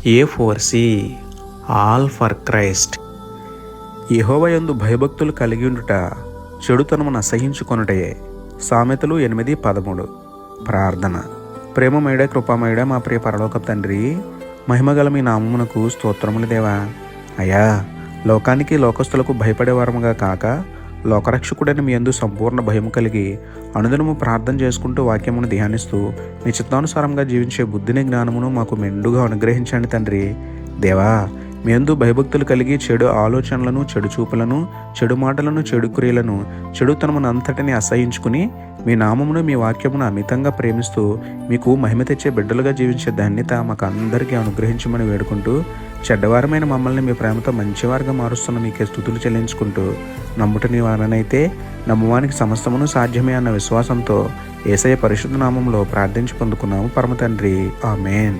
A4C all for Christ. యెహోవా యందు భయభక్తులు కలిగి ఉండుట చెడుతనమును అసహించుకొనుటయే. సామెతలు 8:13. ప్రార్థన. ప్రేమమయుడ కృపామయుడ మా ప్రియ పరలోకపు తండ్రి, మహిమగల మీ నామమునకు స్తోత్రములు దేవా. అయ్యా, లోకానికి లోకస్తులకు భయపడేవారముగా కాక లోకరక్షకుడని మీ యందు సంపూర్ణ భయము కలిగి అనుదినము ప్రార్థన చేసుకుంటూ వాక్యమును ధ్యానిస్తూ మీ చిత్తానుసారంగా జీవించే బుద్ధిని జ్ఞానమును మాకు మెండుగా అనుగ్రహించండి తండ్రి. దేవా, మీ యందు భయభక్తులు కలిగి చెడు ఆలోచనలను, చెడు చూపులను, చెడు మాటలను, చెడు క్రియలను, చెడుతనమును అంతటిని అసహించుకుని మీ నామమును, మీ వాక్యమును అమితంగా ప్రేమిస్తూ మీకు మహిమ తెచ్చే బిడ్డలుగా జీవించే ధన్యత మాకు అందరికీ అనుగ్రహించమని వేడుకుంటూ, చెడ్డవారమైన మమ్మల్ని మీ ప్రేమతో మంచివారుగా మారుస్తున్న మీకే స్తుతులు చెల్లించుకుంటూ, నమ్ముటని వారనైతే నమ్మువానికి సమస్తమును సాధ్యమే అన్న విశ్వాసంతో యేసయ్య పరిశుద్ధ నామంలో ప్రార్థించి పొందుకున్నాము పరమ తండ్రి. ఆమేన్.